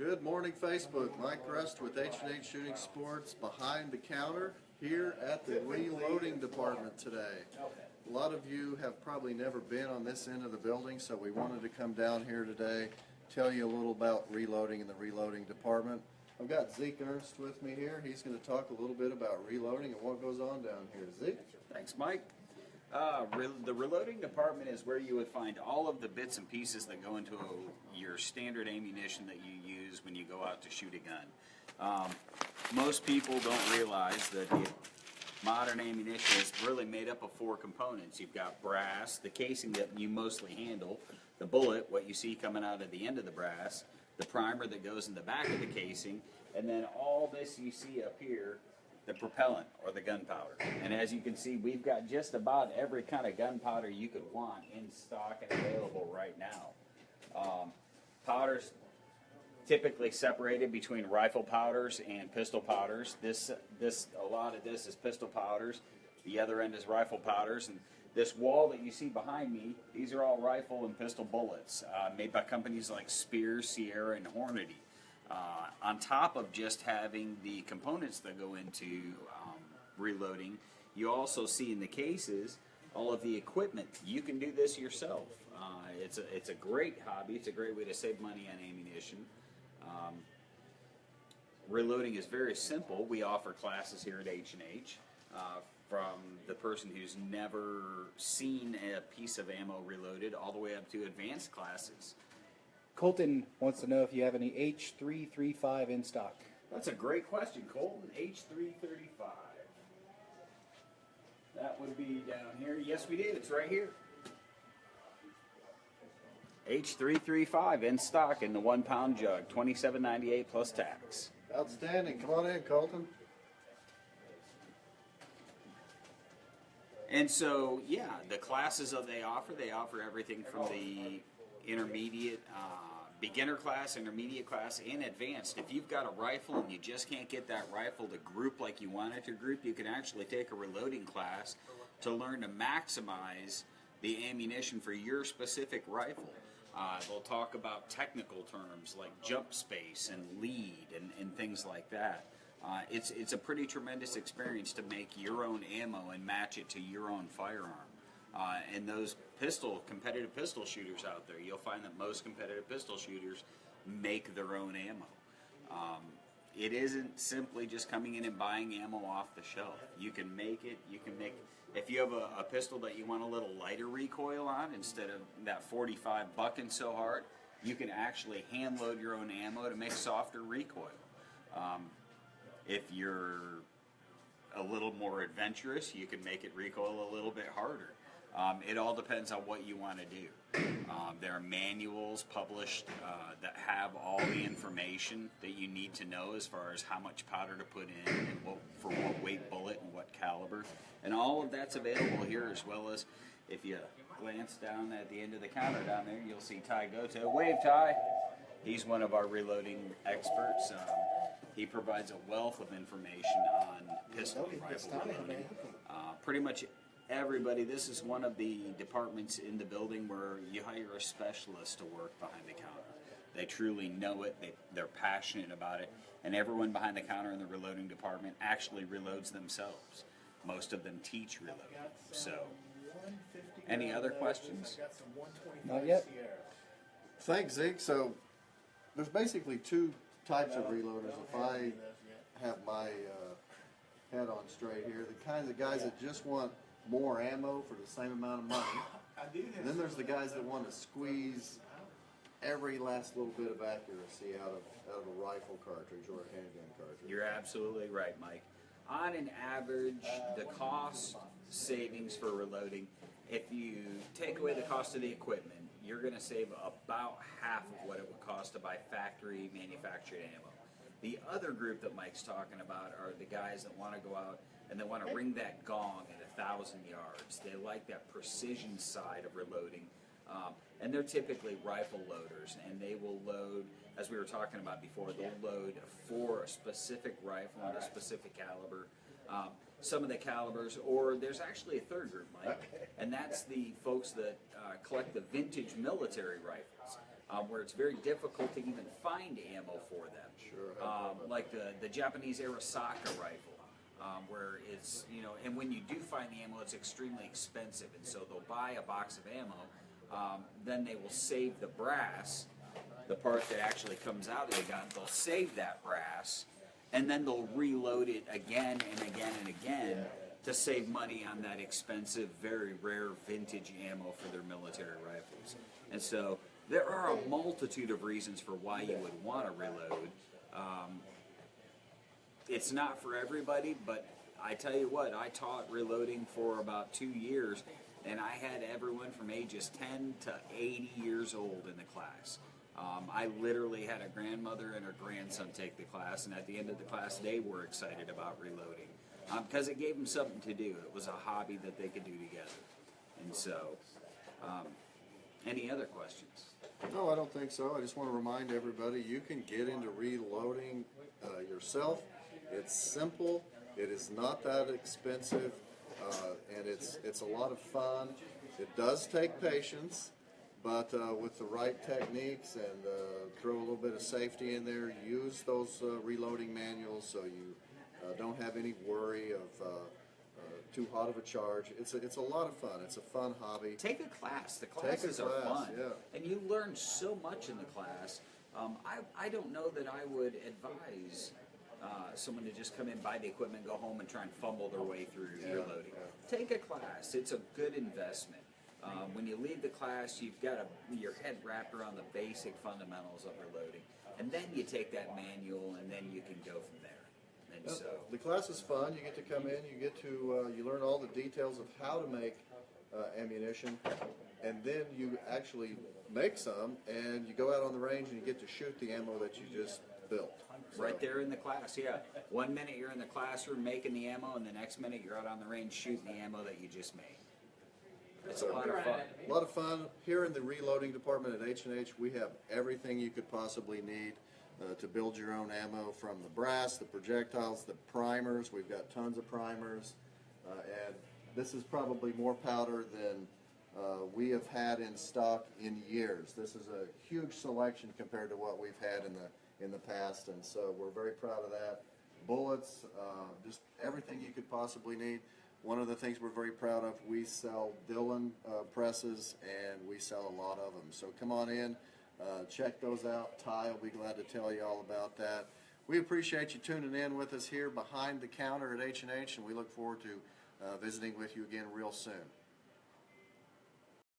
Good morning, Facebook. Mike Rust with H&H Shooting Sports behind the counter here at the reloading department today. A lot of you have probably never been on this end of the building, so we wanted to come down here today, tell you a little about reloading in the reloading department. I've got Zeke Ernst with me here. He's going to talk a little bit about reloading and what goes on down here. Zeke? Thanks, Mike. The reloading department is where you would find all of the bits and pieces that go into your standard ammunition that you use when you go out to shoot a gun. Most people don't realize that the modern ammunition is really made up of four components. You've got brass, the casing that you mostly handle, the bullet, what you see coming out at the end of the brass, the primer that goes in the back of the casing, and then all this you see up here, the propellant or the gunpowder. And as you can see, we've got just about every kind of gunpowder you could want in stock and available right now. Powders typically separated between rifle powders and pistol powders. A lot of this is pistol powders. The other end is rifle powders. And this wall that you see behind me, these are all rifle and pistol bullets made by companies like Speer, Sierra, and Hornady. On top of just having the components that go into reloading, you also see in the cases all of the equipment. You can do this yourself. It's a great hobby. It's a great way to save money on ammunition. Reloading is very simple. We offer classes here at H&H from the person who's never seen a piece of ammo reloaded all the way up to advanced classes. Colton wants to know if you have any H335 in stock. That's a great question, Colton. H335. That would be down here. Yes, we did. It's right here. H335 in stock in the 1 pound jug, $27.98 plus tax. Outstanding. Come on in, Colton. And so, yeah, the classes that they offer everything from the intermediate, beginner class, intermediate class, and advanced. If you've got a rifle and you just can't get that rifle to group like you want it to group, you can actually take a reloading class to learn to maximize the ammunition for your specific rifle. They'll talk about technical terms like jump space and lead and things like that. It's a pretty tremendous experience to make your own ammo and match it to your own firearm. And those competitive pistol shooters out there, you'll find that most competitive pistol shooters make their own ammo. It isn't simply just coming in and buying ammo off the shelf. You can make it. If you have a pistol that you want a little lighter recoil on instead of that 45 bucking so hard, you can actually hand load your own ammo to make softer recoil. If you're a little more adventurous, you can make it recoil a little bit harder. It all depends on what you want to do. There are manuals published that have all the information that you need to know as far as how much powder to put in and for what weight bullet and what caliber. And all of that's available here, as well as if you glance down at the end of the counter down there, you'll see Ty Goto. Wave, Ty. He's one of our reloading experts. He provides a wealth of information on pistol and rifle reloading. Pretty much everybody, this is one of the departments in the building where you hire a specialist to work behind the counter. They truly know it, they're passionate about it, and everyone behind the counter in the reloading department actually reloads themselves. Most of them teach reloading. So, any other questions? Not yet. Thanks, Zeke. So, there's basically two types of reloaders. If I have my head on straight here, the kinds of guys that just want more ammo for the same amount of money. And then there's the guys that want to squeeze every last little bit of accuracy out of a rifle cartridge or a handgun cartridge. You're absolutely right, Mike. On an average, the cost savings for reloading, if you take away the cost of the equipment, you're going to save about half of what it would cost to buy factory manufactured ammo. The other group that Mike's talking about are the guys that want to go out and they want to ring that gong at 1,000 yards. They like that precision side of reloading. And they're typically rifle loaders, and they will load, as we were talking about before, they'll load for a specific rifle and a specific caliber. Some of the calibers, or there's actually a third group, Mike, and that's the folks that collect the vintage military rifles. where it's very difficult to even find ammo for them. Sure. Like the Japanese Arisaka rifle, where it's, you know, and when you do find the ammo, it's extremely expensive, and so they'll buy a box of ammo, then they will save the brass, the part that actually comes out of the gun. They'll save that brass, and then they'll reload it again and again and again to save money on that expensive, very rare vintage ammo for their military rifles. And so there are a multitude of reasons for why you would want to reload. It's not for everybody, but I tell you what, I taught reloading for about 2 years, and I had everyone from ages 10 to 80 years old in the class. I literally had a grandmother and her grandson take the class, and at the end of the class, they were excited about reloading because it gave them something to do. It was a hobby that they could do together. And so, any other questions? No, I don't think so. I just want to remind everybody you can get into reloading yourself. It's simple. It is not that expensive, and it's a lot of fun. It does take patience, but with the right techniques and throw a little bit of safety in there, use those reloading manuals so you don't have any worry of too hot of a charge. It's a lot of fun. It's a fun hobby. Take a class. The classes are fun, yeah. and you learn so much in the class. I don't know that I would advise someone to just come in, buy the equipment, go home, and try and fumble their way through reloading. Take a class. It's a good investment. When you leave the class, you've got your head wrapped around the basic fundamentals of reloading, and then you take that manual, and then you can go from there. And so, the class is fun. You get to come in. You get to you learn all the details of how to make ammunition, and then you actually make some, and you go out on the range and you get to shoot the ammo that you just built. right there in the class, yeah. 1 minute you're in the classroom making the ammo, and the next minute you're out on the range shooting the ammo that you just made. It's a lot of fun. A lot of fun. Here in the reloading department at H&H, we have everything you could possibly need to build your own ammo, from the brass, the projectiles, the primers. We've got tons of primers, and this is probably more powder than we have had in stock in years. This is a huge selection compared to what we've had in the past, and so we're very proud of that. Bullets, just everything you could possibly need. One of the things we're very proud of, we sell Dillon presses, and we sell a lot of them. So come on in, check those out. Ty will be glad to tell you all about that. We appreciate you tuning in with us here behind the counter at H&H, and we look forward to visiting with you again real soon.